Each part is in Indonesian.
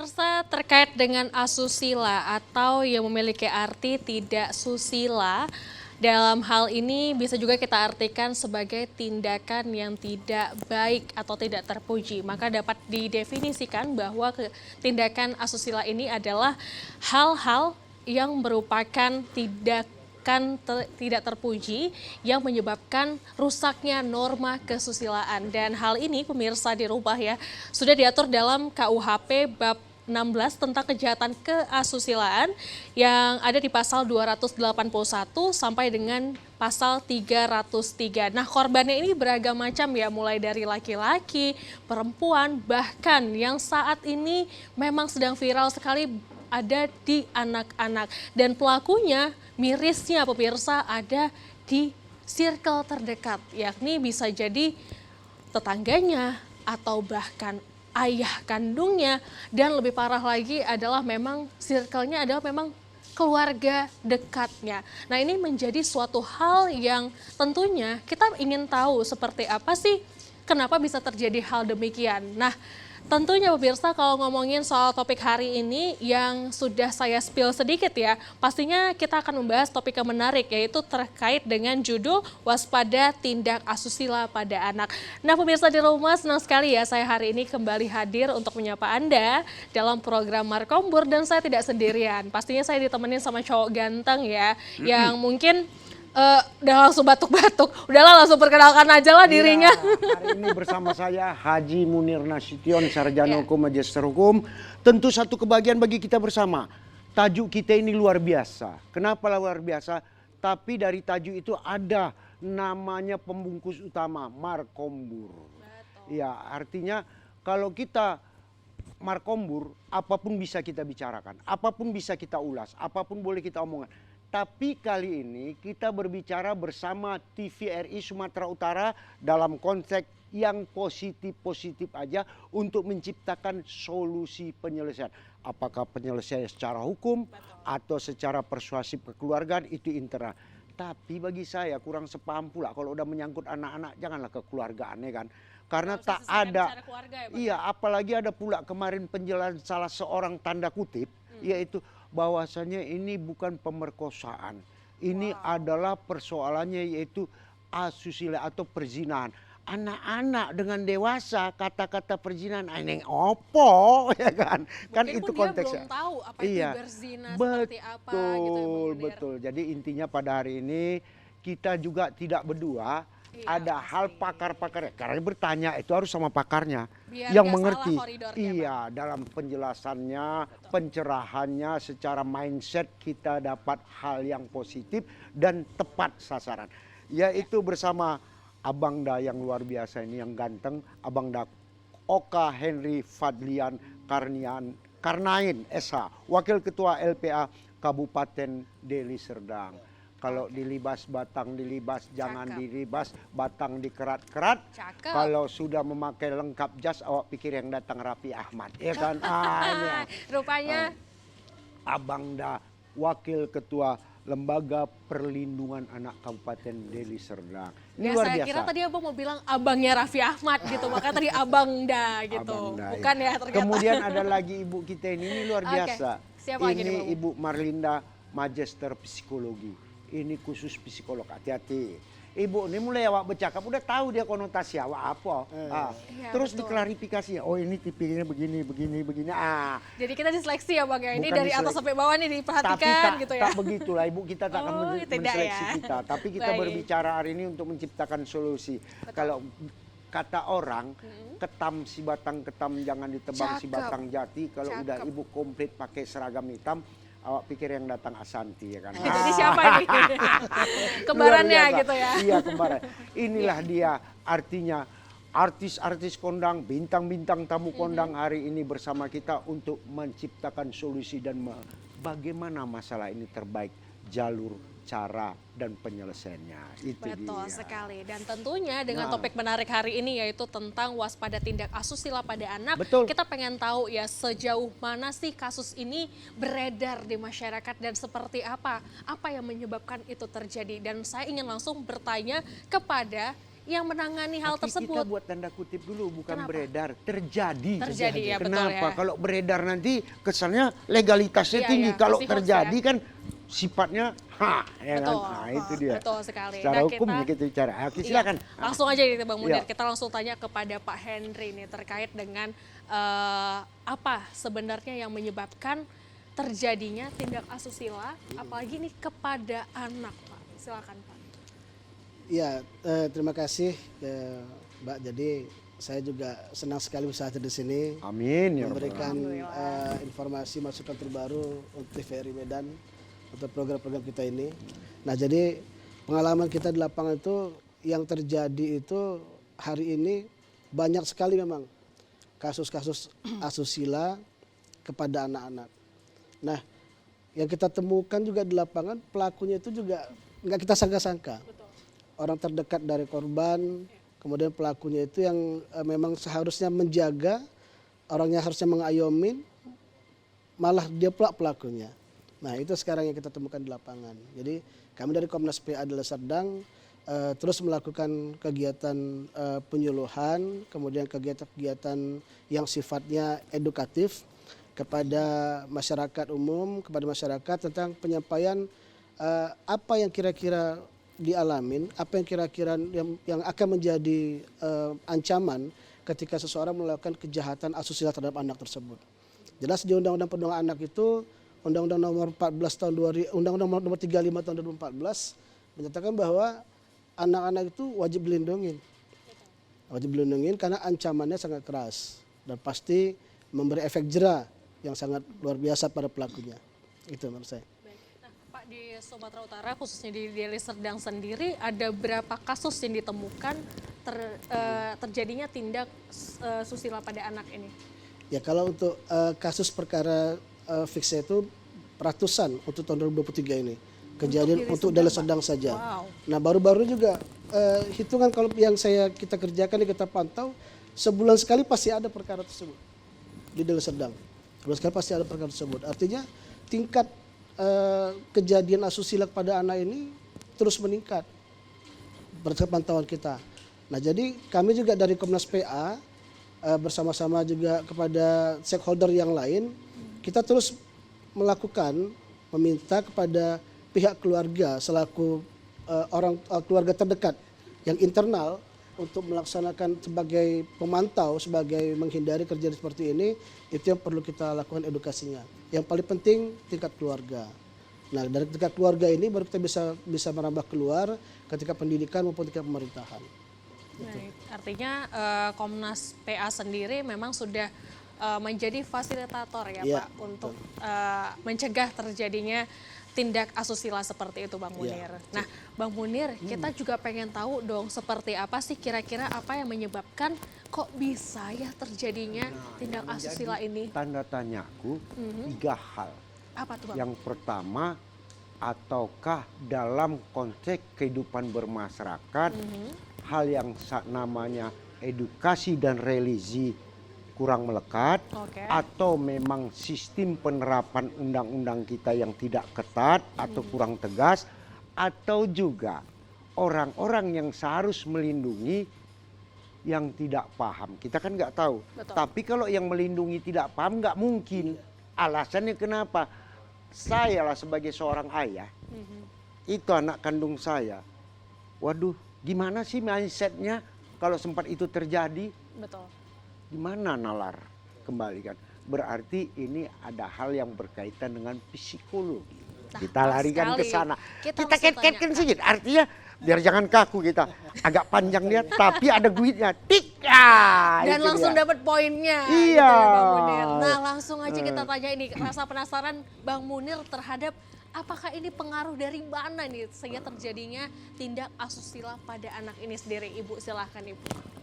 pemirsa, terkait dengan asusila atau yang memiliki arti tidak susila, dalam hal ini bisa juga kita artikan sebagai tindakan yang tidak baik atau tidak terpuji. Maka dapat didefinisikan bahwa tindakan asusila ini adalah hal-hal yang merupakan tidak terpuji yang menyebabkan rusaknya norma kesusilaan. Dan hal ini pemirsa dirubah ya, sudah diatur dalam KUHP bab 16 tentang kejahatan keasusilaan yang ada di pasal 281 sampai dengan pasal 303. Nah, korbannya ini beragam macam ya, mulai dari laki-laki, perempuan, bahkan yang saat ini memang sedang viral sekali ada di anak-anak. Dan pelakunya mirisnya pemirsa ada di circle terdekat, yakni bisa jadi tetangganya atau bahkan ayah kandungnya, dan lebih parah lagi adalah memang circle-nya adalah memang keluarga dekatnya. Nah, ini menjadi suatu hal yang tentunya kita ingin tahu seperti apa sih kenapa bisa terjadi hal demikian. Nah, tentunya pemirsa kalau ngomongin soal topik hari ini yang sudah saya spill sedikit ya, pastinya kita akan membahas topik yang menarik yaitu terkait dengan judul waspada tindak asusila pada anak. Nah, pemirsa di rumah, senang sekali ya saya hari ini kembali hadir untuk menyapa Anda dalam program Markombur, dan saya tidak sendirian. Pastinya saya ditemenin sama cowok ganteng ya, yang mungkin udah langsung batuk-batuk. Udahlah, langsung perkenalkan aja lah dirinya. Hari ini bersama saya Haji Munir Nasution, Sarjana Hukum, Magister Hukum. Tentu satu kebahagiaan bagi kita bersama. Tajuk kita ini luar biasa. Kenapa luar biasa? Tapi dari tajuk itu ada namanya pembungkus utama, Markombur. Ya, artinya kalau kita Markombur, apapun bisa kita bicarakan, apapun bisa kita ulas, apapun boleh kita omongkan. Tapi kali ini kita berbicara bersama TVRI Sumatera Utara dalam konteks yang positif-positif aja untuk menciptakan solusi penyelesaian. Apakah penyelesaian secara hukum atau secara persuasif kekeluargaan itu internal. Tapi bagi saya kurang sepaham pula kalau udah menyangkut anak-anak, janganlah kekeluargaan ya kan. Karena tak ada, iya apalagi ada pula kemarin penjelasan salah seorang tanda kutip, yaitu bahwasanya ini bukan pemerkosaan. Ini adalah persoalannya yaitu asusila atau perzinahan. Anak-anak dengan dewasa kata-kata perzinahan ini opo ya kan? Mungkin kan itu konteksnya. Dia belum tahu apa itu berzina seperti apa gitu ya, Betul. Jadi intinya pada hari ini kita juga tidak berdua. Ada hal pakar-pakar, karena bertanya itu harus sama pakarnya yang mengerti. Iya, dalam penjelasannya, pencerahannya, secara mindset kita dapat hal yang positif dan tepat sasaran. Yaitu bersama Abang Da yang luar biasa ini, yang ganteng, Abang Da Oka Henry Fadlian Karnain SH, Wakil Ketua LPA Kabupaten Deli Serdang. Kalau dilibas batang dilibas, jangan dilibas batang dikerat-kerat. Kalau sudah memakai lengkap jas, awak pikir yang datang Raffi Ahmad, ya kan? Rupanya Abang Da, Wakil Ketua Lembaga Perlindungan Anak Kabupaten Deli Serdang. Ini luar biasa. Saya kira tadi Abang mau bilang abangnya Raffi Ahmad gitu, makanya tadi Abang Da gitu. Bukan ya ternyata. Kemudian ada lagi ibu kita ini luar biasa. Siapa ini Ibu Marlinda, Magister Psikologi. Ini khusus psikolog, hati-hati. Ibu ini mulai awak bercakap udah tahu dia konotasi awak apa. Terus diklarifikasi, oh ini tipenya begini. Jadi kita diseleksi ya Bang ya, ini dari atas sampai bawah nih diperhatikan gitu ya. Tak begitulah Ibu, kita tak akan menseleksi kita. Tapi kita berbicara hari ini untuk menciptakan solusi. Kalau kata orang, ketam si batang ketam jangan ditebang si batang jati. Kalau udah Ibu komplit pakai seragam hitam, awak pikir yang datang Asanti ya kan. Jadi siapa ini? Kembarannya gitu ya. Iya, kembaran. Inilah dia artinya artis-artis kondang, bintang-bintang tamu kondang hari ini bersama kita untuk menciptakan solusi dan bagaimana masalah ini terbaik, jalur, cara, dan penyelesaiannya. Itu Betul dia. sekali. Dan tentunya dengan topik menarik hari ini yaitu tentang waspada tindak asusila pada anak. Betul. Kita pengen tahu ya sejauh mana sih kasus ini beredar di masyarakat dan seperti apa yang menyebabkan itu terjadi. Dan saya ingin langsung bertanya kepada yang menangani hal Tapi tersebut. kita buat tanda kutip dulu, bukan Kenapa? beredar, terjadi. Terjadi, ya, betul Kenapa? ya. Kalau beredar nanti kesannya legalitasnya Iya, tinggi. iya, Kalau pasti hoax terjadi ya. kan sifatnya ya kan. Betul, Nah, itu dia. betul sekali. Secara Nah, hukumnya kita bicara. Oke, iya, silakan. langsung aja nih Bang Munir, Iya. kita langsung tanya kepada Pak Henry nih terkait dengan apa sebenarnya yang menyebabkan terjadinya tindak asusila, apalagi nih kepada anak, Pak. Silakan, Pak. Ya, terima kasih Mbak. Jadi saya juga senang sekali bisa hadir di sini Amin ya Rabbal memberikan Alhamdulillah. informasi masukan terbaru untuk TVRI Medan untuk program-program kita ini. Nah, jadi pengalaman kita di lapangan itu yang terjadi itu hari ini banyak sekali memang kasus-kasus asusila kepada anak-anak. Nah, yang kita temukan juga di lapangan pelakunya itu juga nggak kita sangka-sangka. Orang terdekat dari korban, kemudian pelakunya itu yang memang seharusnya menjaga, orangnya harusnya mengayomin, malah dia pula pelakunya. Nah, itu sekarang yang kita temukan di lapangan. Jadi kami dari Komnas PA Deli Serdang terus melakukan kegiatan penyuluhan, kemudian kegiatan-kegiatan yang sifatnya edukatif kepada masyarakat umum, kepada masyarakat tentang penyampaian apa yang kira-kira dialamin, apa yang kira-kira yang akan menjadi ancaman ketika seseorang melakukan kejahatan asusila terhadap anak tersebut. Jelas di Undang-Undang Perlindungan Anak itu, Undang-Undang Nomor 14 tahun 2000, Undang-Undang Nomor 35 tahun 2014 menyatakan bahwa anak-anak itu wajib dilindungi. Wajib dilindungi karena ancamannya sangat keras dan pasti memberi efek jera yang sangat luar biasa pada pelakunya. Itu menurut saya. Nah, Pak, di Sumatera Utara khususnya di Deli Serdang sendiri ada berapa kasus yang ditemukan terjadinya tindak susila pada anak ini? Ya, kalau untuk kasus perkara fikse itu ratusan untuk tahun 2023 ini. Kejadian untuk Deli Serdang saja. Wow. Nah, baru-baru juga hitungan kalau yang kita kerjakan, kita pantau, sebulan sekali pasti ada perkara tersebut di Deli Serdang. Sebulan sekali pasti ada perkara tersebut. Artinya tingkat kejadian asusila pada anak ini terus meningkat berdasarkan pantauan kita. Nah, jadi kami juga dari Komnas PA bersama-sama juga kepada stakeholder yang lain, kita terus melakukan, meminta kepada pihak keluarga selaku keluarga terdekat yang internal untuk melaksanakan sebagai pemantau, sebagai menghindari kejadian seperti ini, itu yang perlu kita lakukan edukasinya. Yang paling penting tingkat keluarga. Nah, dari tingkat keluarga ini baru kita bisa merambah keluar ketika pendidikan maupun tingkat pemerintahan. Baik, artinya Komnas PA sendiri memang sudah menjadi fasilitator ya, Ya, Pak, untuk mencegah terjadinya tindak asusila seperti itu, Bang Munir. Nah, Bang Munir, kita juga pengen tahu dong seperti apa sih kira-kira apa yang menyebabkan kok bisa ya terjadinya tindak asusila ini? Tanda tanyaku 3 hal. Apa tuh, Bang? Yang pertama, ataukah dalam konteks kehidupan bermasyarakat hal yang namanya edukasi dan religi kurang melekat, Oke. atau memang sistem penerapan undang-undang kita yang tidak ketat atau kurang tegas, atau juga orang-orang yang seharus melindungi yang tidak paham. Kita kan nggak tahu. Betul. Tapi kalau yang melindungi tidak paham nggak mungkin. Alasannya kenapa? Saya lah sebagai seorang ayah, itu anak kandung saya. Waduh, gimana sih mindsetnya kalau sempat itu terjadi? Betul. Gimana nalar kembalikan? Berarti ini ada hal yang berkaitan dengan psikologi. Nah, Kita pas larikan ke sekali. sana. Kita Kita langsung ket-ketkan tanyakan. sedikit. Artinya biar jangan kaku kita. Agak panjang dia, tapi ada duitnya. Tik. Ah, Dan itu langsung dia. dapat poinnya. Iya. Gitu ya, Bang Munir. Nah, langsung aja kita tanya ini rasa penasaran Bang Munir terhadap apakah ini pengaruh dari mana nih sehingga terjadinya tindak asusila pada anak ini sendiri. Ibu, silahkan Ibu.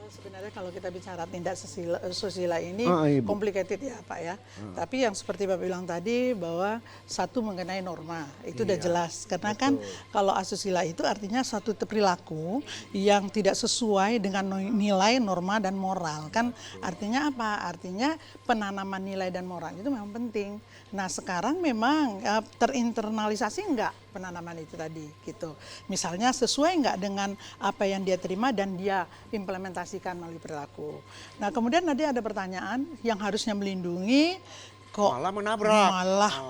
Sebenarnya kalau kita bicara tindak susila ini Ibu. complicated ya Pak ya. Tapi yang seperti Bapak bilang tadi bahwa satu mengenai norma itu udah jelas. Karena kan kalau asusila itu artinya suatu perilaku yang tidak sesuai dengan nilai, norma dan moral. Kan artinya apa? Artinya penanaman nilai dan moral itu memang penting. Nah sekarang memang terinternalisasi enggak? penanaman itu tadi gitu. Misalnya sesuai nggak dengan apa yang dia terima dan dia implementasikan melalui perilaku. Nah kemudian nanti ada pertanyaan yang harusnya melindungi kok malah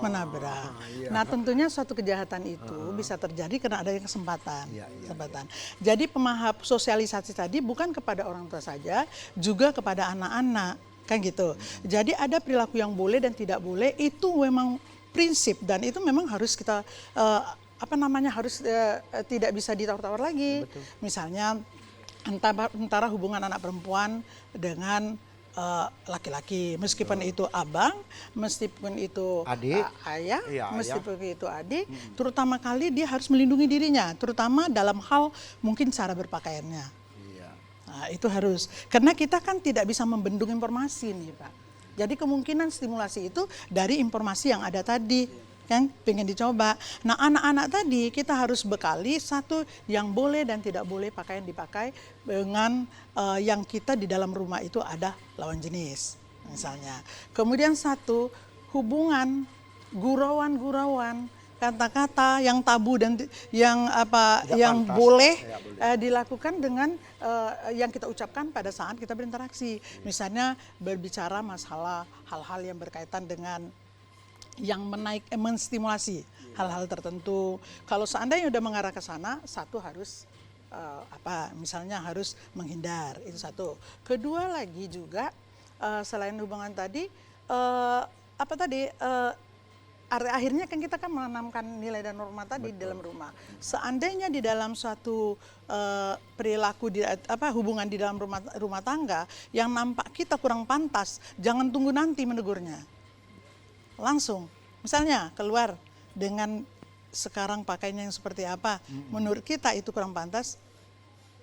menabrak. Iya. Nah tentunya suatu kejahatan itu bisa terjadi karena adanya kesempatan. Kesempatan. Jadi pemaham sosialisasi tadi bukan kepada orang tua saja, juga kepada anak-anak kan gitu. Jadi ada perilaku yang boleh dan tidak boleh itu memang prinsip dan itu memang harus kita harus tidak bisa ditawar-tawar lagi. Betul. Misalnya antara hubungan anak perempuan dengan laki-laki, meskipun itu abang, meskipun itu adik, ayah, iya, meskipun itu adik, terutama kali dia harus melindungi dirinya, terutama dalam hal mungkin cara berpakaiannya. Nah, itu harus, karena kita kan tidak bisa membendung informasi nih Pak. Jadi kemungkinan stimulasi itu dari informasi yang ada tadi, kan pengen dicoba. Nah anak-anak tadi kita harus bekali satu yang boleh dan tidak boleh pakaian dipakai dengan yang kita di dalam rumah itu ada lawan jenis misalnya. Kemudian satu hubungan gurauan-gurauan, kata-kata yang tabu dan yang yang pantas. boleh boleh dilakukan dengan yang kita ucapkan pada saat kita berinteraksi. Misalnya berbicara masalah hal-hal yang berkaitan dengan yang menstimulasi hal-hal tertentu. Kalau seandainya udah mengarah ke sana, satu harus misalnya harus menghindar, itu satu. Kedua lagi juga selain hubungan tadi akhirnya kan kita kan menanamkan nilai dan norma tadi di dalam rumah. Seandainya di dalam suatu perilaku hubungan di dalam rumah tangga yang nampak kita kurang pantas, jangan tunggu nanti menegurnya. Langsung. Misalnya keluar dengan sekarang pakainya yang seperti apa, menurut kita itu kurang pantas,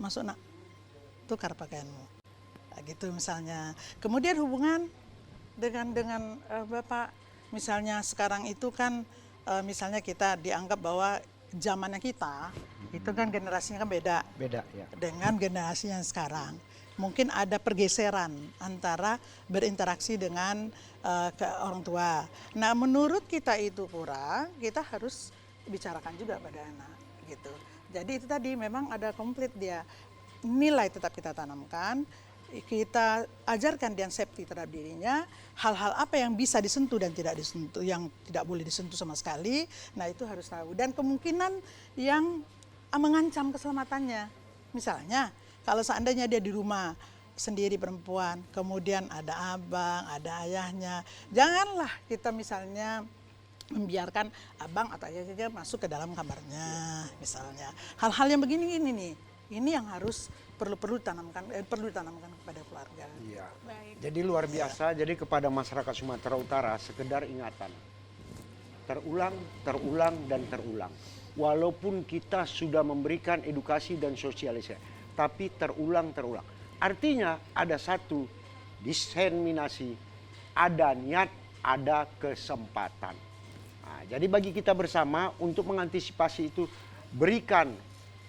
masuk nak, tukar pakaianmu. Nah, gitu misalnya. Kemudian hubungan dengan Bapak, misalnya sekarang itu kan misalnya kita dianggap bahwa zamannya kita itu kan generasinya kan beda ya. dengan generasi yang sekarang. Mungkin ada pergeseran antara berinteraksi dengan ke orang tua. Nah menurut kita itu kurang, kita harus bicarakan juga pada anak gitu. Jadi itu tadi memang ada komplit dia. Nilai tetap kita tanamkan, kita ajarkan dia safety terhadap dirinya, hal-hal apa yang bisa disentuh dan tidak disentuh, yang tidak boleh disentuh sama sekali, nah itu harus tahu. Dan kemungkinan yang mengancam keselamatannya, misalnya kalau seandainya dia di rumah sendiri perempuan, kemudian ada abang, ada ayahnya, janganlah kita misalnya membiarkan abang atau ayah saja masuk ke dalam kamarnya, misalnya. Hal-hal yang begini nih, ini yang harus perlu ditanamkan kepada keluarga. Iya. Baik. Jadi luar biasa. Jadi kepada masyarakat Sumatera Utara sekedar ingatan. Terulang dan terulang. Walaupun kita sudah memberikan edukasi dan sosialisasi, tapi terulang. Artinya ada satu diseminasi, ada niat, ada kesempatan. Nah, jadi bagi kita bersama untuk mengantisipasi itu, berikan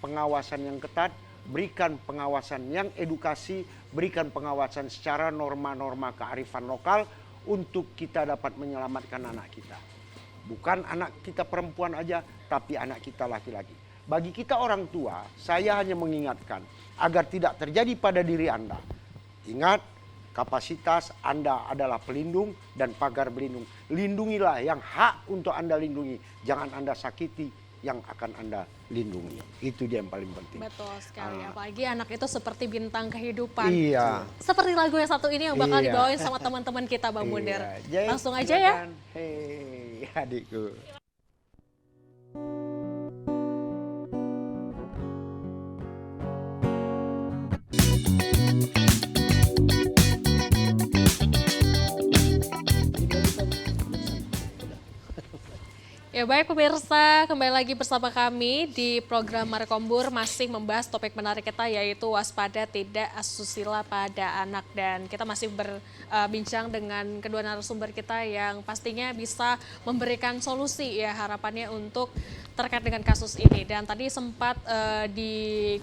pengawasan yang ketat, berikan pengawasan yang edukasi, berikan pengawasan secara norma-norma kearifan lokal untuk kita dapat menyelamatkan anak kita. Bukan anak kita perempuan aja, tapi anak kita laki-laki. Bagi kita orang tua, saya hanya mengingatkan agar tidak terjadi pada diri Anda. Ingat, kapasitas Anda adalah pelindung dan pagar berlindung. Lindungilah yang hak untuk Anda lindungi. Jangan Anda sakiti yang akan Anda lindungi. Itu dia yang paling penting. Betul sekali, apalagi anak itu seperti bintang kehidupan. Iya. Seperti lagu yang satu ini yang bakal Iya. dibawain sama teman-teman kita Bang Munir. Jadi, Langsung aja ya. silakan. Hei adikku. Ya baik pemirsa, kembali lagi bersama kami di program Marekombur masih membahas topik menarik kita yaitu waspada tidak asusila pada anak. Dan kita masih berbincang dengan kedua narasumber kita yang pastinya bisa memberikan solusi ya harapannya untuk terkait dengan kasus ini. Dan tadi sempat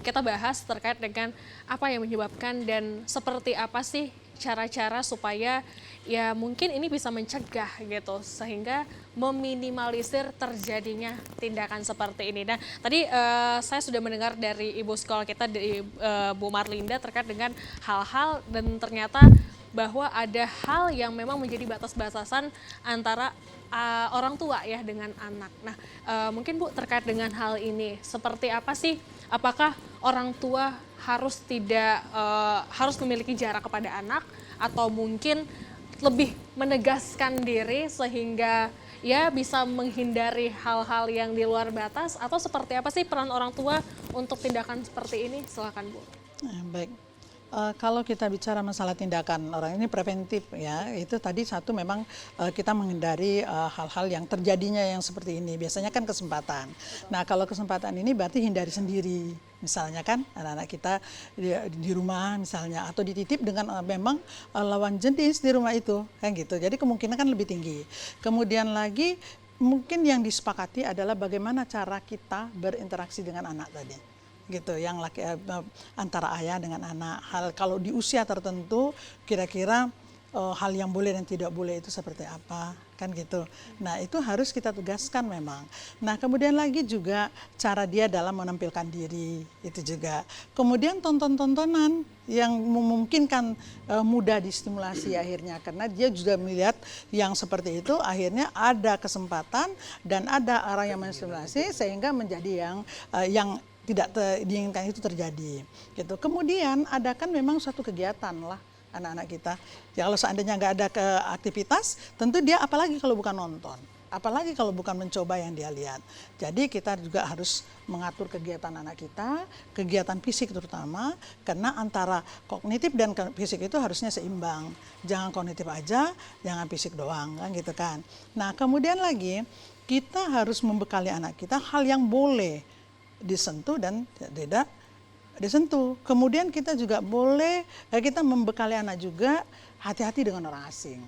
kita bahas terkait dengan apa yang menyebabkan dan seperti apa sih cara-cara supaya ya mungkin ini bisa mencegah gitu sehingga meminimalisir terjadinya tindakan seperti ini. Nah, tadi saya sudah mendengar dari ibu sekolah kita, dari Bu Marlinda terkait dengan hal-hal dan ternyata bahwa ada hal yang memang menjadi batas-batasan antara orang tua ya dengan anak. Nah, mungkin Bu terkait dengan hal ini seperti apa sih? Apakah orang tua harus harus memiliki jarak kepada anak atau mungkin lebih menegaskan diri sehingga ya bisa menghindari hal-hal yang di luar batas, atau seperti apa sih peran orang tua untuk tindakan seperti ini? Silakan Bu. Baik. Kalau kita bicara masalah tindakan orang ini preventif ya, itu tadi satu memang kita menghindari hal-hal yang terjadinya yang seperti ini. Biasanya kan kesempatan. Nah, kalau kesempatan ini berarti hindari sendiri. Misalnya kan anak-anak kita di rumah misalnya atau dititip dengan memang lawan jenis di rumah itu kan gitu. Jadi kemungkinan kan lebih tinggi. Kemudian lagi mungkin yang disepakati adalah bagaimana cara kita berinteraksi dengan anak tadi. Gitu, yang antara ayah dengan anak. Hal kalau di usia tertentu kira-kira hal yang boleh dan tidak boleh itu seperti apa, kan gitu. Nah, itu harus kita tegaskan memang. Nah, kemudian lagi juga cara dia dalam menampilkan diri itu juga. Kemudian tonton-tontonan yang memungkinkan mudah distimulasi akhirnya, karena dia juga melihat yang seperti itu akhirnya ada kesempatan dan ada orang yang menstimulasi sehingga menjadi yang tidak diinginkan itu terjadi gitu. Kemudian adakan memang suatu kegiatan lah anak-anak kita. Ya kalau seandainya nggak ada aktivitas, tentu dia apalagi kalau bukan nonton, apalagi kalau bukan mencoba yang dia lihat. Jadi kita juga harus mengatur kegiatan anak kita, kegiatan fisik terutama, karena antara kognitif dan fisik itu harusnya seimbang. Jangan kognitif aja, jangan fisik doang, kan gitu kan. Nah, kemudian lagi kita harus membekali anak kita hal yang boleh disentuh dan tidak disentuh. Kemudian kita juga boleh kita membekali anak juga hati-hati dengan orang asing.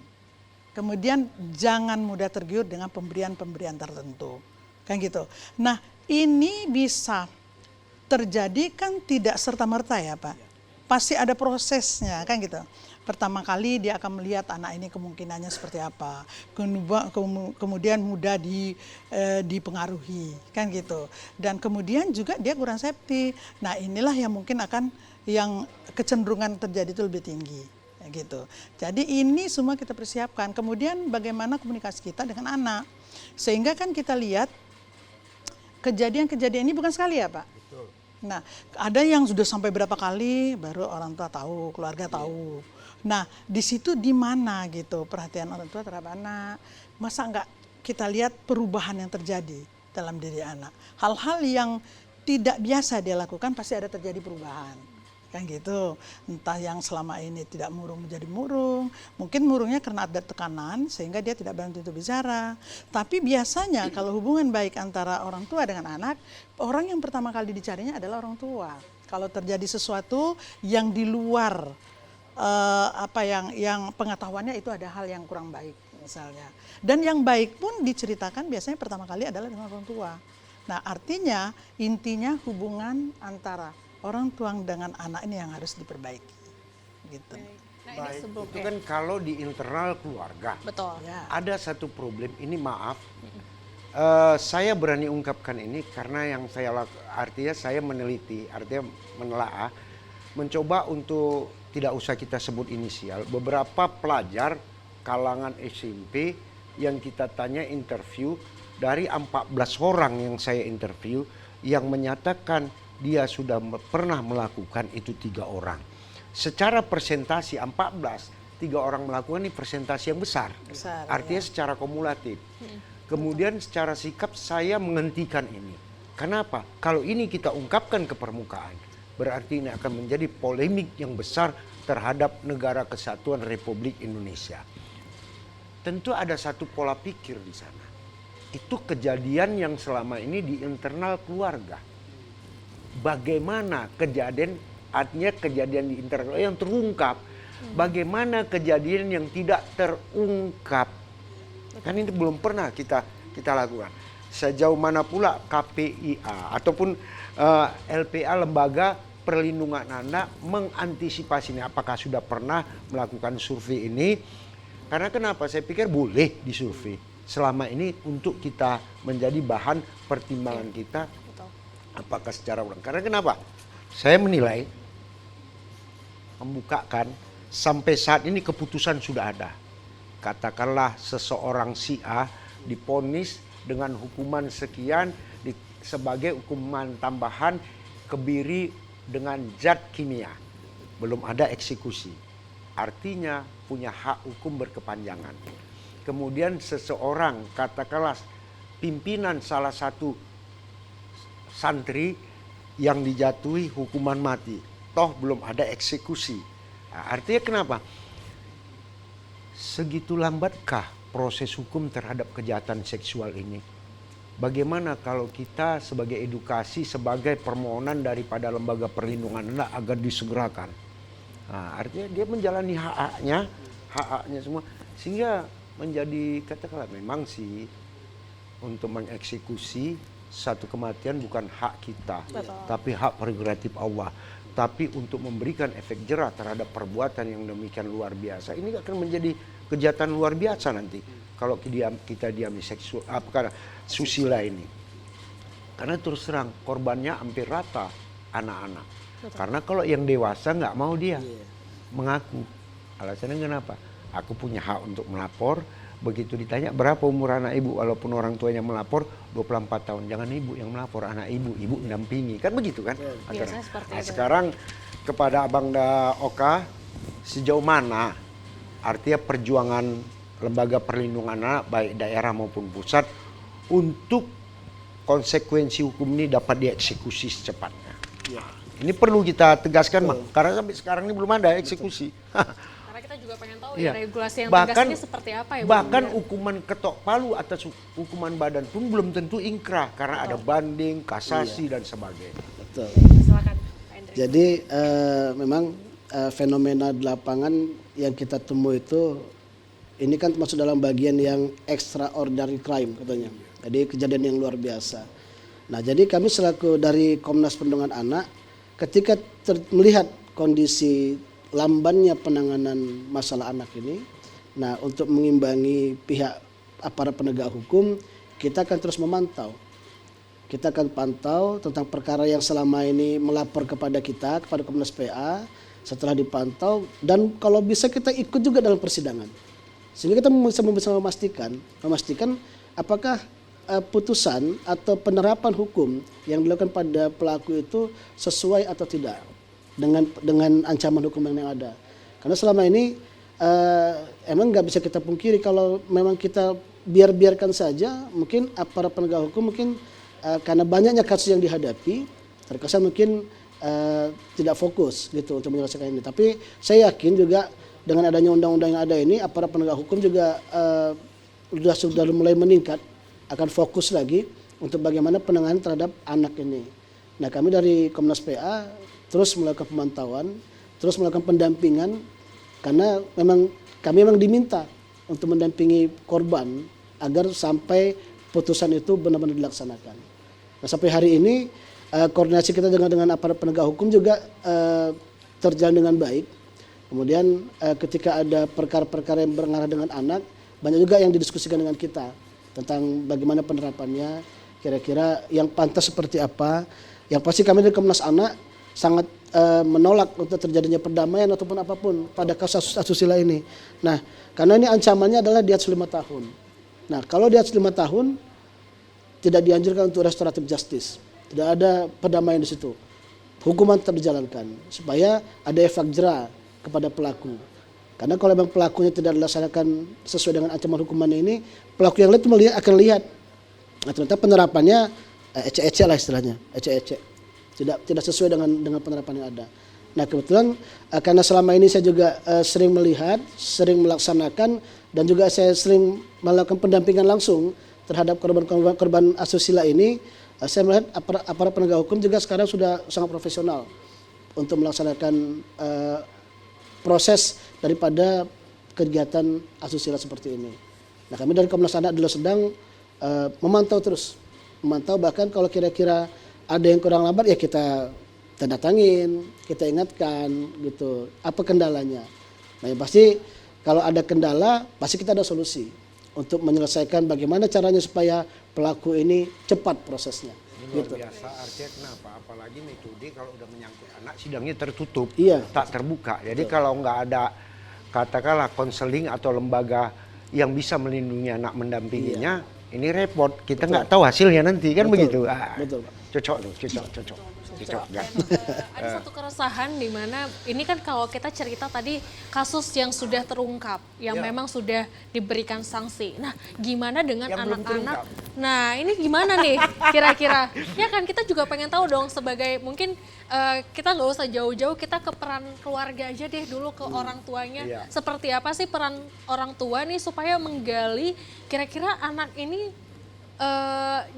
Kemudian jangan mudah tergiur dengan pemberian-pemberian tertentu. Kan gitu. Nah, ini bisa terjadi kan tidak serta-merta ya, Pak. Pasti ada prosesnya kan gitu. Pertama kali dia akan melihat anak ini kemungkinannya seperti apa, kemudian mudah dipengaruhi, kan gitu. Dan kemudian juga dia kurang safety. Nah, inilah yang mungkin akan yang kecenderungan terjadi itu lebih tinggi, gitu. Jadi ini semua kita persiapkan. Kemudian bagaimana komunikasi kita dengan anak, sehingga kan kita lihat kejadian-kejadian ini bukan sekali ya, Pak. Nah, ada yang sudah sampai berapa kali baru orang tua tahu, keluarga tahu. Nah, di situ di mana gitu perhatian orang tua terhadap anak. Masa enggak kita lihat perubahan yang terjadi dalam diri anak. Hal-hal yang tidak biasa dia lakukan pasti ada terjadi perubahan. Kan gitu. Entah yang selama ini tidak murung menjadi murung. Mungkin murungnya karena ada tekanan sehingga dia tidak berani untuk bicara. Tapi biasanya kalau hubungan baik antara orang tua dengan anak, orang yang pertama kali dicarinya adalah orang tua. Kalau terjadi sesuatu yang di luar yang pengetahuannya itu ada hal yang kurang baik misalnya. Dan yang baik pun diceritakan biasanya pertama kali adalah dengan orang tua. Nah, artinya intinya hubungan antara orang tua dengan anak ini yang harus diperbaiki. Gitu. Nah, baik, itu kan kalau di internal keluarga. Betul. Ya. Ada satu problem, ini maaf. Saya berani ungkapkan ini karena yang artinya saya meneliti, artinya menelaah, mencoba untuk tidak usah kita sebut inisial, beberapa pelajar kalangan SMP yang kita tanya interview, dari 14 orang yang saya interview yang menyatakan dia sudah pernah melakukan itu 3 orang. Secara persentasi 14, 3 orang melakukan ini persentasi yang besar. Artinya ya. Secara kumulatif. Kemudian secara sikap saya menghentikan ini. Kenapa? Kalau ini kita ungkapkan ke permukaan, berarti ini akan menjadi polemik yang besar terhadap Negara Kesatuan Republik Indonesia. Tentu ada satu pola pikir di sana. Itu kejadian yang selama ini di internal keluarga. Bagaimana kejadian, artinya kejadian di internal yang terungkap. Bagaimana kejadian yang tidak terungkap. Kan ini belum pernah kita lakukan. Sejauh mana pula KPIA ataupun LPA, Lembaga Perlindungan Anak, mengantisipasi ini. Apakah sudah pernah melakukan survei ini? Karena kenapa? Saya pikir boleh disurvei. Selama ini untuk kita menjadi bahan pertimbangan kita apakah secara ulang. Karena kenapa? Saya menilai membukakan sampai saat ini keputusan sudah ada. Katakanlah seseorang si A diponis dengan hukuman sekian sebagai hukuman tambahan kebiri dengan zat kimia. Belum ada eksekusi. Artinya punya hak hukum berkepanjangan. Kemudian seseorang katakanlah pimpinan salah satu santri yang dijatuhi hukuman mati. Toh belum ada eksekusi. Nah, artinya kenapa? Segitu lambatkah proses hukum terhadap kejahatan seksual ini? Bagaimana kalau kita sebagai edukasi, sebagai permohonan daripada lembaga perlindungan anak agar disegerakan? Nah, artinya dia menjalani hak-haknya semua. Sehingga menjadi, katakanlah memang sih untuk mengeksekusi satu kematian bukan hak kita. Betul. Tapi hak prerogatif Allah. Tapi untuk memberikan efek jerah terhadap perbuatan yang demikian luar biasa, ini akan menjadi kejahatan luar biasa nanti kalau kita diami seksual susila ini. Karena terus terang korbannya hampir rata anak-anak. Karena kalau yang dewasa nggak mau dia mengaku. Alasannya kenapa? Aku punya hak untuk melapor. Begitu ditanya berapa umur anak ibu, walaupun orang tuanya melapor 24 tahun, jangan ibu yang melapor, anak ibu mendampingi, kan begitu kan? Biasanya seperti itu. Sekarang kepada Abang Oka, sejauh mana artinya perjuangan lembaga perlindungan anak baik daerah maupun pusat untuk konsekuensi hukum ini dapat dieksekusi secepatnya? Ya. Ini perlu kita tegaskan, karena sampai sekarang ini belum ada eksekusi. Kita juga pengen tahu ya, regulasi yang bahkan, tegas ini seperti apa ya. Bahkan hukuman ketok palu atas hukuman badan pun belum tentu ingkrah karena ada banding, kasasi dan sebagainya. Betul. Silakan Pak Hendri. Jadi memang fenomena di lapangan yang kita temui itu ini kan termasuk dalam bagian yang extraordinary crime katanya. Jadi kejadian yang luar biasa. Nah, jadi kami selaku dari Komnas Perlindungan Anak ketika melihat kondisi lambannya penanganan masalah anak ini, nah untuk mengimbangi pihak aparat penegak hukum, kita akan terus memantau. Kita akan pantau tentang perkara yang selama ini melapor kepada kita, kepada Komnas PA, setelah dipantau, dan kalau bisa kita ikut juga dalam persidangan. Sehingga kita bisa memastikan apakah putusan atau penerapan hukum yang dilakukan pada pelaku itu sesuai atau tidak dengan ancaman hukum yang ada. Karena selama ini emang nggak bisa kita pungkiri kalau memang kita biarkan saja, mungkin aparat penegak hukum mungkin karena banyaknya kasus yang dihadapi, terkesan mungkin tidak fokus gitu untuk menyelesaikan ini. Tapi saya yakin juga dengan adanya undang-undang yang ada ini, aparat penegak hukum juga sudah mulai meningkat, akan fokus lagi untuk bagaimana penanganan terhadap anak ini. Nah, kami dari Komnas PA terus melakukan pemantauan, terus melakukan pendampingan, karena kami memang diminta untuk mendampingi korban agar sampai putusan itu benar-benar dilaksanakan. Nah, sampai hari ini koordinasi kita dengan aparat penegak hukum juga terjalan dengan baik. Kemudian ketika ada perkara-perkara yang berpengaruh dengan anak, banyak juga yang didiskusikan dengan kita tentang bagaimana penerapannya, kira-kira yang pantas seperti apa. Yang pasti kami dari Komnas Anak sangat menolak untuk terjadinya perdamaian ataupun apapun pada kasus asusila ini. Nah, karena ini ancamannya adalah di atas 5 tahun. Nah, kalau di atas 5 tahun tidak dianjurkan untuk restoratif justice. Tidak ada perdamaian di situ. Hukuman tetap dijalankan supaya ada efek jerah kepada pelaku. Karena kalau memang pelakunya tidak dilaksanakan sesuai dengan ancaman hukuman ini, pelaku yang lain itu akan lihat. Nah, ternyata penerapannya ecek-ecek lah istilahnya, ecek-ecek. Tidak sesuai dengan penerapan yang ada. Nah, kebetulan karena selama ini saya juga sering melihat, sering melaksanakan, dan juga saya sering melakukan pendampingan langsung terhadap korban asusila ini, saya melihat aparat penegak hukum juga sekarang sudah sangat profesional untuk melaksanakan proses daripada kegiatan asusila seperti ini. Nah, kami dari Komnas Anak dulu sedang memantau terus, bahkan kalau kira-kira ada yang kurang lambat ya kita tanda tangin, kita ingatkan gitu, apa kendalanya. Nah, yang pasti kalau ada kendala pasti kita ada solusi untuk menyelesaikan bagaimana caranya supaya pelaku ini cepat prosesnya. Luar biasa, artinya kenapa? Apalagi metode kalau udah menyangkut anak sidangnya tertutup, Iya. tak terbuka. Jadi kalau nggak ada katakanlah konseling atau lembaga yang bisa melindungi anak mendampinginya, ini repot. Kita nggak tahu hasilnya nanti kan begitu. Betul, Pak. Cocok tuh, cocok kan? Ada satu keresahan di mana ini kan kalau kita cerita tadi kasus yang sudah terungkap, yang memang sudah diberikan sanksi. Nah, gimana dengan Yang belum anak-anak? Nah, ini gimana nih kira-kira? Ya kan kita juga pengen tahu dong sebagai mungkin kita nggak usah jauh-jauh, kita ke peran keluarga aja deh dulu ke orang tuanya. Iya. Seperti apa sih peran orang tua nih supaya menggali kira-kira anak ini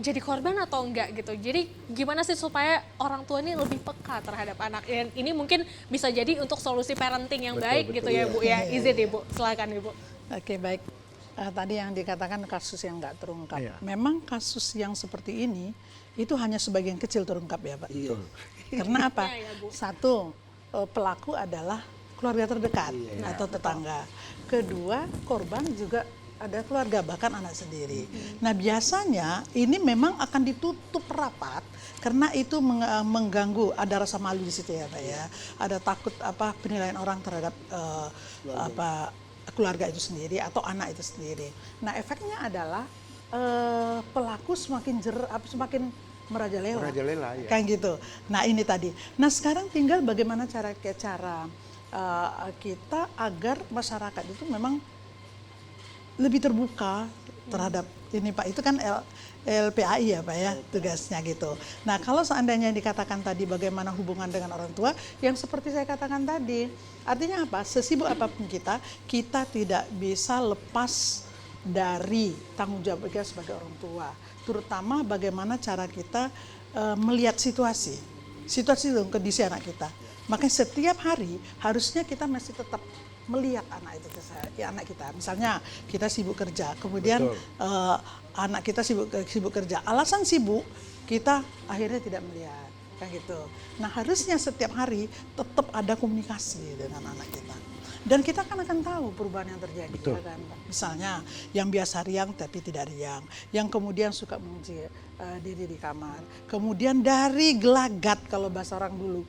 jadi korban atau enggak gitu. Jadi gimana sih supaya orang tua ini lebih peka terhadap anak. Dan ini mungkin bisa jadi untuk solusi parenting yang baik gitu ya Bu ya. Izin Ibu, silakan Ibu. Oke, baik. Tadi yang dikatakan kasus yang nggak terungkap. Iya. Memang kasus yang seperti ini itu hanya sebagian kecil terungkap ya Pak. Karena apa? Ya, Bu. Satu, pelaku adalah keluarga terdekat atau tetangga. Kedua, korban juga ada keluarga, bahkan anak sendiri. Nah biasanya ini memang akan ditutup rapat karena itu mengganggu, ada rasa malu di situ ya Pak ya. Ada takut penilaian orang terhadap keluarga itu sendiri atau anak itu sendiri. Nah efeknya adalah pelaku semakin merajalela. Merajalela, ya. Kayak gitu. Nah ini tadi. Nah sekarang tinggal bagaimana cara kita agar masyarakat itu memang lebih terbuka terhadap ini Pak. Itu kan LPAI ya Pak ya tugasnya gitu. Nah kalau seandainya dikatakan tadi bagaimana hubungan dengan orang tua, yang seperti saya katakan tadi, artinya apa? Sesibuk apapun kita tidak bisa lepas dari tanggung jawab kita sebagai orang tua. Terutama bagaimana cara kita melihat situasi dalam kondisi anak kita. Makanya setiap hari harusnya kita masih tetap melihat anak kita. Misalnya kita sibuk kerja, kemudian anak kita sibuk kerja. Alasan sibuk kita akhirnya tidak melihat, kan gitu. Nah harusnya setiap hari tetap ada komunikasi dengan anak kita. Dan kita akan tahu perubahan yang terjadi. Ya kan? Misalnya yang biasa riang tapi tidak riang, yang kemudian suka mengunci diri di kamar, kemudian dari gelagat kalau bahasa orang dulu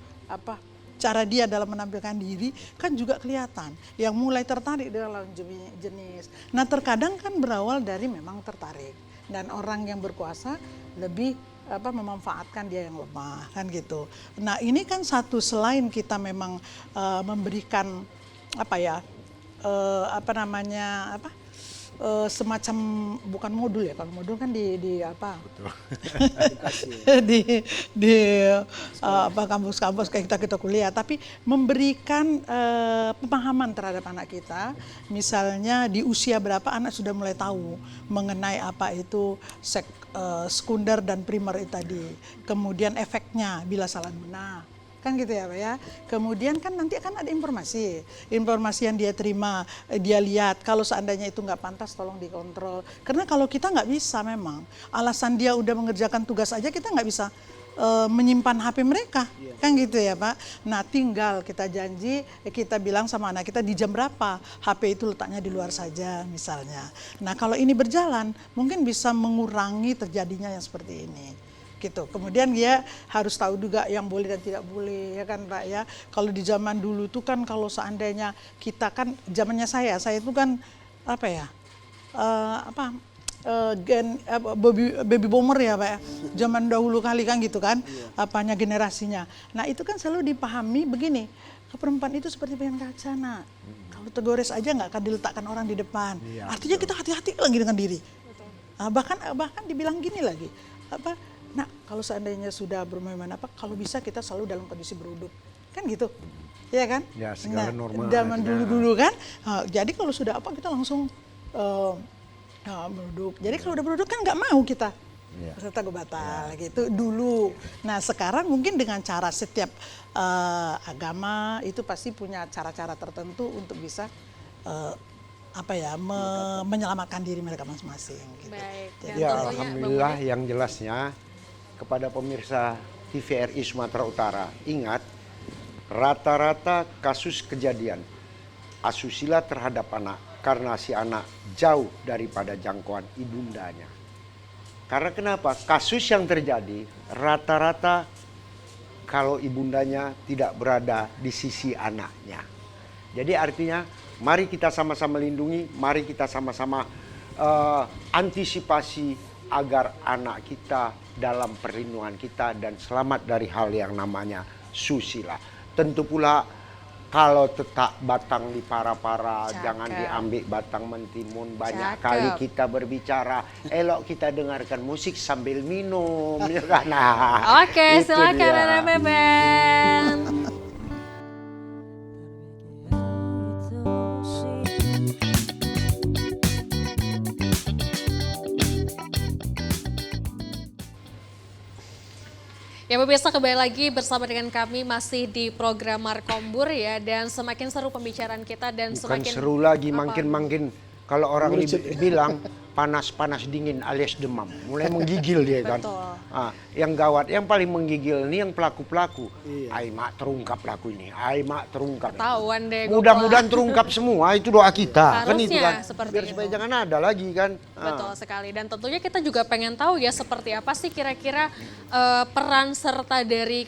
cara dia dalam menampilkan diri kan juga kelihatan. Yang mulai tertarik dengan lawan jenis. Nah terkadang kan berawal dari memang tertarik. Dan orang yang berkuasa lebih memanfaatkan dia yang lemah kan gitu. Nah ini kan satu, selain kita memang memberikan semacam bukan modul ya, kalau modul kan di kampus-kampus kayak kita kuliah, tapi memberikan pemahaman terhadap anak kita. Misalnya di usia berapa anak sudah mulai tahu mengenai apa itu sekunder dan primer itu tadi, kemudian efeknya bila salah guna. Kan gitu ya Pak ya. Kemudian kan nanti akan ada informasi yang dia terima, dia lihat. Kalau seandainya itu nggak pantas tolong dikontrol. Karena kalau kita nggak bisa memang, alasan dia udah mengerjakan tugas aja kita nggak bisa menyimpan HP mereka. Kan gitu ya Pak. Nah tinggal kita janji, kita bilang sama anak kita di jam berapa HP itu letaknya di luar saja misalnya. Nah kalau ini berjalan mungkin bisa mengurangi terjadinya yang seperti ini. Gitu. Kemudian dia harus tahu juga yang boleh dan tidak boleh ya kan Pak ya. Kalau di zaman dulu tuh kan kalau seandainya kita kan zamannya saya itu kan baby boomer ya Pak ya. Zaman dahulu kali kan gitu kan generasinya. Nah itu kan selalu dipahami begini, perempuan itu seperti piring kaca nak. Kalau tegores aja nggak akan diletakkan orang di depan. Artinya kita hati-hati lagi dengan diri. Bahkan dibilang gini lagi nah kalau seandainya sudah bermain kalau bisa kita selalu dalam kondisi beruduk kan gitu ya kan ya segala norma zaman dulu kan jadi kalau sudah kita langsung beruduk. Jadi kalau udah beruduk kan nggak mau kita peserta batal gitu dulu. Nah sekarang mungkin dengan cara setiap agama itu pasti punya cara-cara tertentu untuk bisa menyelamatkan diri mereka masing-masing. Gitu. Baik. Ya alhamdulillah yang jelasnya kepada pemirsa TVRI Sumatera Utara, ingat rata-rata kasus kejadian asusila terhadap anak karena si anak jauh daripada jangkauan ibundanya. Karena kenapa? Kasus yang terjadi rata-rata kalau ibundanya tidak berada di sisi anaknya. Jadi artinya mari kita sama-sama lindungi, mari kita sama-sama antisipasi agar anak kita dalam perlindungan kita dan selamat dari hal yang namanya susila. Tentu pula kalau tetap batang di para-para, jangan diambil batang mentimun. Banyak kali kita berbicara, elok kita dengarkan musik sambil minum. Ya kan? Nah, Oke, silakan Nenek Beben. Ya pemirsa, kembali lagi bersama dengan kami masih di program Markombur ya, dan semakin seru pembicaraan kita dan Bukan semakin seru lagi, makin kalau orang bilang panas-panas dingin alias demam, mulai menggigil dia kan. Betul. Yang gawat, yang paling menggigil ini yang pelaku-pelaku. Ai mak terungkap pelaku ini, ai mak terungkap. Ketahuan deh. Mudah-mudahan terungkap semua, itu doa kita. Kan itu Harusnya kan. seperti Biar itu. supaya jangan ada lagi kan. Betul sekali, dan tentunya kita juga pengen tahu ya seperti apa sih kira-kira peran serta dari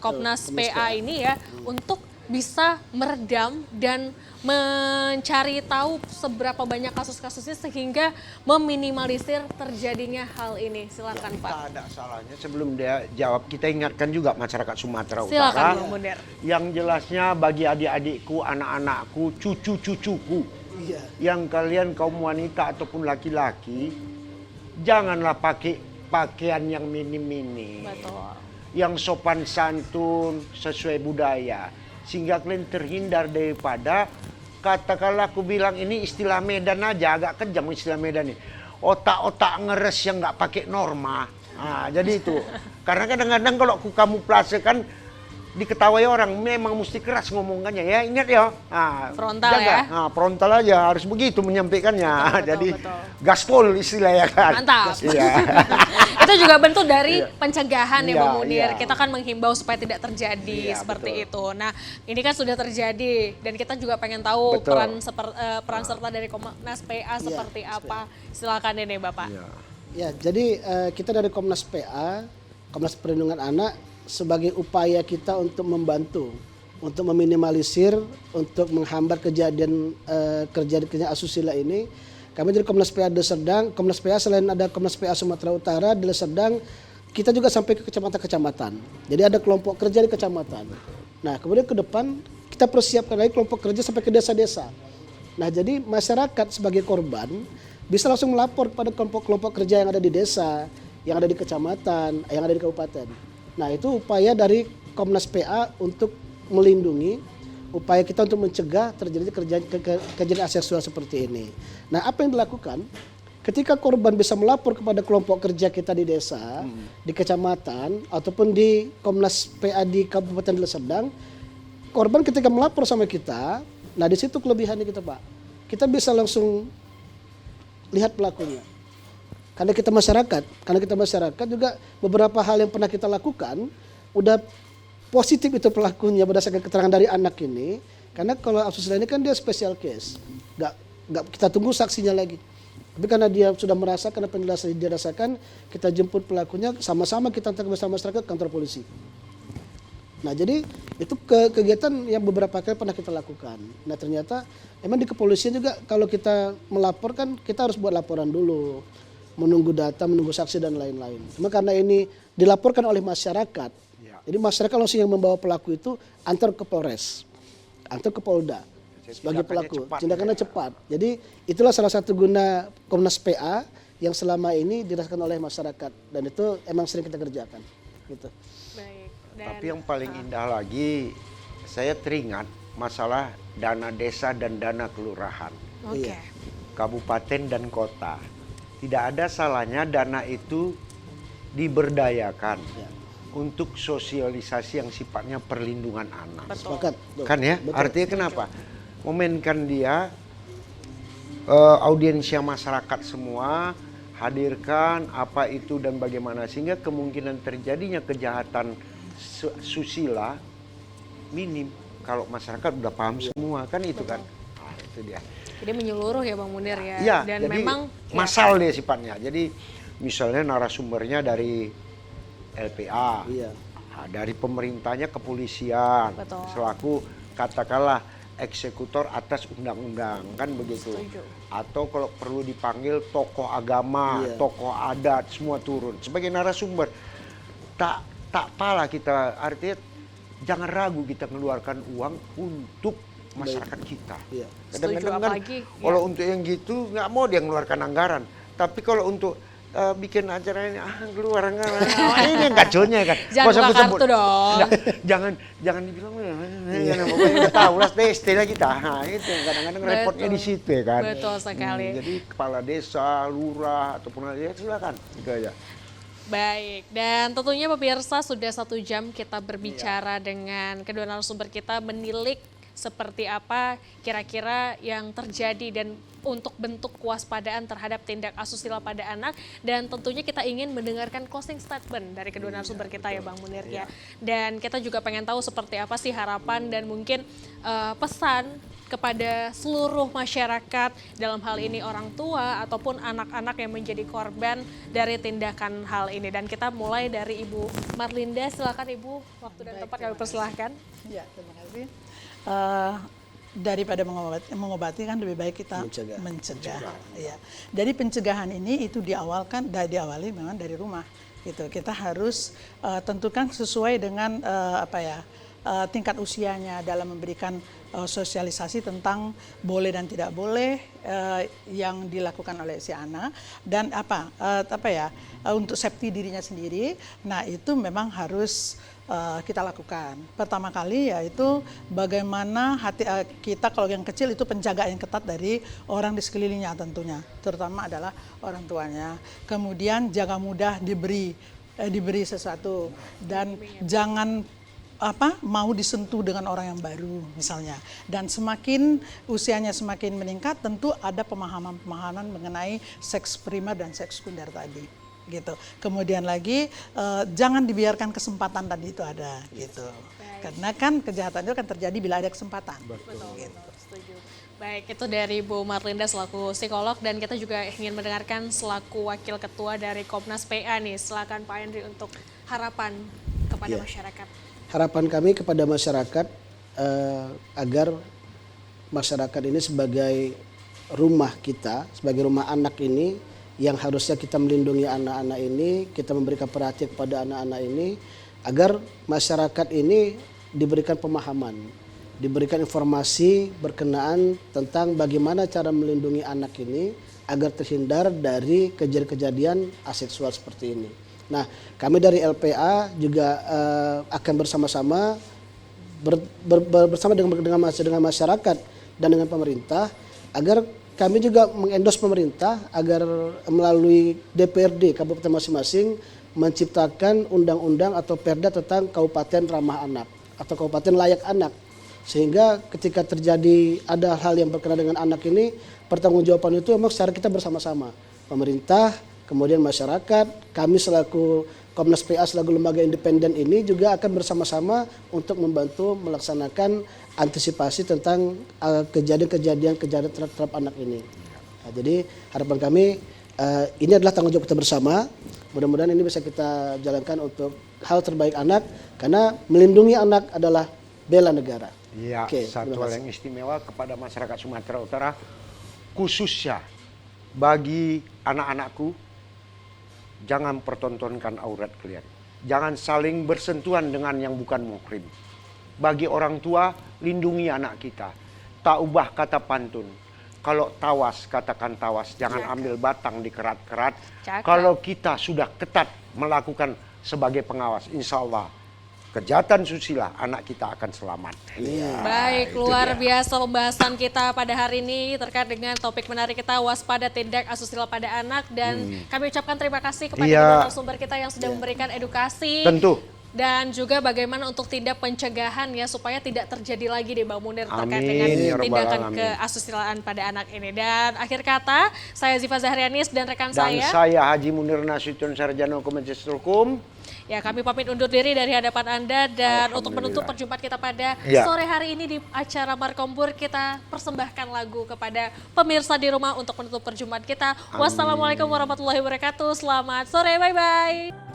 Komnas PA ini ya untuk bisa meredam dan mencari tahu seberapa banyak kasus-kasusnya sehingga meminimalisir terjadinya hal ini. Silakan Pak. Tak ada salahnya sebelum dia jawab, kita ingatkan juga masyarakat Sumatera Silakan Utara. Bang Munir. Yang jelasnya bagi adik-adikku, anak-anakku, cucu-cucuku. Yang kalian kaum wanita ataupun laki-laki, janganlah pakai pakaian yang minim-minim. Betul. Yang sopan santun sesuai budaya. Sehingga kalian terhindar daripada, katakanlah aku bilang ini istilah Medan aja, agak kejam istilah Medan ini. Otak-otak ngeres yang nggak pakai norma. Jadi itu. Karena kadang-kadang kalau aku kamuflase kan diketahui orang, memang mesti keras ngomongannya ya, ingat ya. Frontal jaga. ya. Frontal aja, harus begitu menyampaikannya. Betul, jadi betul. gaspol istilahnya kan. Mantap. Iya. Itu juga bentuk dari pencegahan ya Iya, Bang Munir. iya. Kita kan menghimbau supaya tidak terjadi Iya, seperti betul. itu. Nah, ini kan sudah terjadi dan kita juga pengen tahu Betul. peran serta dari Komnas PA seperti apa. Silakan ini Bapak. Iya. Ya, jadi kita dari Komnas PA, Komnas Perlindungan Anak, sebagai upaya kita untuk membantu, untuk meminimalisir, untuk menghambat kejadian asusila ini. Kami dari Komnas PA Deli Serdang, Komnas PA selain ada Komnas PA Sumatera Utara, Deli Serdang, kita juga sampai ke kecamatan-kecamatan. Jadi ada kelompok kerja di kecamatan. Nah, kemudian ke depan kita persiapkan lagi kelompok kerja sampai ke desa-desa. Nah, jadi masyarakat sebagai korban bisa langsung melapor kepada kelompok-kelompok kerja yang ada di desa, yang ada di kecamatan, yang ada di kabupaten. Nah, itu upaya dari Komnas PA untuk melindungi, upaya kita untuk mencegah terjadi kejadian seksual seperti ini. Nah, apa yang dilakukan? Ketika korban bisa melapor kepada kelompok kerja kita di desa, di kecamatan, ataupun di Komnas PA di Kabupaten Deli Serdang, korban ketika melapor sama kita, nah di situ kelebihannya kita Pak. Kita bisa langsung lihat pelakunya. Karena kita masyarakat juga beberapa hal yang pernah kita lakukan, udah positif itu pelakunya berdasarkan keterangan dari anak ini. Karena kalau asusila ini kan dia special case, nggak kita tunggu saksinya lagi. Tapi karena dia sudah merasakan apa yang dia rasakan, kita jemput pelakunya, sama-sama kita antar bersama masyarakat ke kantor polisi. Nah, jadi itu kegiatan yang beberapa kali pernah kita lakukan. Nah, ternyata emang di kepolisian juga kalau kita melaporkan, kita harus buat laporan dulu, menunggu data, menunggu saksi dan lain-lain. Cuma karena ini dilaporkan oleh masyarakat, jadi masyarakat langsung yang membawa pelaku itu antar ke Polres, antar ke Polda sebagai pelaku. Tindakannya cepat. Jadi itulah salah satu guna Komnas PA yang selama ini dirasakan oleh masyarakat, dan itu emang sering kita kerjakan. Gitu. Baik. Tapi yang paling indah lagi, saya teringat masalah dana desa dan dana kelurahan, Oke. kabupaten dan kota. Tidak ada salahnya dana itu diberdayakan untuk sosialisasi yang sifatnya perlindungan anak. Sepakat. Kan ya? Betul. Artinya kenapa? Memainkan dia, audiensnya masyarakat semua, hadirkan apa itu dan bagaimana, sehingga kemungkinan terjadinya kejahatan susila minim. kalau masyarakat udah paham semua kan itu kan. Nah, itu dia. Jadi menyeluruh ya Bang Munir ya. Iya, Dan jadi memang massal dia sifatnya. Jadi misalnya narasumbernya dari LPA, Iya. nah, dari pemerintahnya kepolisian, Betul. selaku katakanlah eksekutor atas undang-undang kan begitu. Setuju. Atau kalau perlu dipanggil tokoh agama, Iya. tokoh adat semua turun sebagai narasumber. Tak pala kita, artinya jangan ragu kita mengeluarkan uang untuk masyarakat kita. Iya. Kadang-kadang Setuju, kan apalagi, kalau untuk yang gitu nggak mau dia mengeluarkan anggaran. Tapi kalau untuk bikin acara ini keluar anggaran, ini gaconya kan. Jangan Nggak usah buka sebut-sebut. kartu dong. Nggak, jangan dibilang pokoknya udah tahu lah deh istilah kita. Nah, itu yang kadang-kadang Betul. repotnya di situ ya kan. Betul sekali. Jadi kepala desa, lurah ataupun ya silakan itu aja. Baik, dan tentunya pemirsa sudah 1 jam kita berbicara dengan kedua narasumber kita menilik seperti apa kira-kira yang terjadi dan untuk bentuk kewaspadaan terhadap tindak asusila pada anak, dan tentunya kita ingin mendengarkan closing statement dari kedua narasumber kita ya Bang Munir ya. Dan kita juga pengen tahu seperti apa sih harapan dan mungkin pesan kepada seluruh masyarakat, dalam hal ini orang tua ataupun anak-anak yang menjadi korban dari tindakan hal ini. Dan kita mulai dari Ibu Marlinda, silakan Ibu, waktu dan tempat kami persilahkan. Ya, terima kasih. Daripada mengobati kan lebih baik kita mencegah. Ya. Jadi pencegahan ini itu diawali memang dari rumah. Gitu. Kita harus tentukan sesuai dengan tingkat usianya dalam memberikan sosialisasi tentang boleh dan tidak boleh yang dilakukan oleh si anak, dan untuk safety dirinya sendiri. Nah, itu memang harus kita lakukan. Pertama kali yaitu bagaimana kita kalau yang kecil itu penjagaan yang ketat dari orang di sekelilingnya tentunya, terutama adalah orang tuanya. Kemudian jangan mudah diberi sesuatu, dan jangan mau disentuh dengan orang yang baru misalnya. Dan semakin usianya semakin meningkat, tentu ada pemahaman mengenai seks primer dan seks sekunder tadi. Gitu. Kemudian lagi jangan dibiarkan kesempatan tadi itu ada gitu. Karena kan kejahatan itu akan terjadi bila ada kesempatan. Betul, gitu. Setuju. Baik, itu dari Bu Marlinda selaku psikolog, dan kita juga ingin mendengarkan selaku wakil ketua dari Komnas PA nih. Silakan Pak Henry untuk harapan kepada masyarakat. Harapan kami kepada masyarakat agar masyarakat ini sebagai rumah kita, sebagai rumah anak ini, yang harusnya kita melindungi anak-anak ini, kita memberikan perhatian kepada anak-anak ini, agar masyarakat ini diberikan pemahaman, diberikan informasi berkenaan tentang bagaimana cara melindungi anak ini agar terhindar dari kejadian-kejadian aseksual seperti ini. Nah, kami dari LPA juga akan bersama-sama bersama dengan masyarakat dan dengan pemerintah, agar kami juga mengendorse pemerintah agar melalui DPRD kabupaten masing-masing menciptakan undang-undang atau perda tentang kabupaten ramah anak atau kabupaten layak anak, sehingga ketika terjadi ada hal yang berkenaan dengan anak ini, pertanggungjawaban itu memang secara kita bersama-sama, pemerintah, kemudian masyarakat. Kami selaku Komnas PA selaku lembaga independen ini juga akan bersama-sama untuk membantu melaksanakan antisipasi tentang kejadian-kejadian terhadap anak ini. Nah, jadi harapan kami ini adalah tanggung jawab kita bersama. Mudah-mudahan ini bisa kita jalankan untuk hal terbaik anak, karena melindungi anak adalah bela negara. Iya, satu hal yang istimewa kepada masyarakat Sumatera Utara, khususnya bagi anak-anakku, jangan pertontonkan aurat kalian. Jangan saling bersentuhan dengan yang bukan muhrim. Bagi orang tua, lindungi anak kita. Tak ubah kata pantun. Kalau tawas, katakan tawas. Jangan ambil batang di kerat-kerat. Kalau kita sudah ketat melakukan sebagai pengawas, insya Allah kejahatan susila anak kita akan selamat. Baik, luar biasa pembahasan kita pada hari ini terkait dengan topik menarik kita, waspada tindak asusila pada anak, dan kami ucapkan terima kasih kepada kedua narasumber kita yang sudah memberikan edukasi. Tentu. Dan juga bagaimana untuk tindak pencegahan ya supaya tidak terjadi lagi deh Bang Munir terkait Amin, dengan ya Rabbal tindakan Alamin. keasusilaan pada anak ini. Dan akhir kata, saya Ziva Zahrianis dan rekan Dan saya. saya Haji Munir Nasution, Sarjana Hukum Magister Hukum. Ya, kami pamit undur diri dari hadapan Anda dan untuk menutup Alhamdulillah. perjumpaan kita pada Ya. sore hari ini di acara Markompur, kita persembahkan lagu kepada pemirsa di rumah untuk menutup perjumpaan kita. Wassalamualaikum warahmatullahi wabarakatuh. Selamat sore, bye-bye.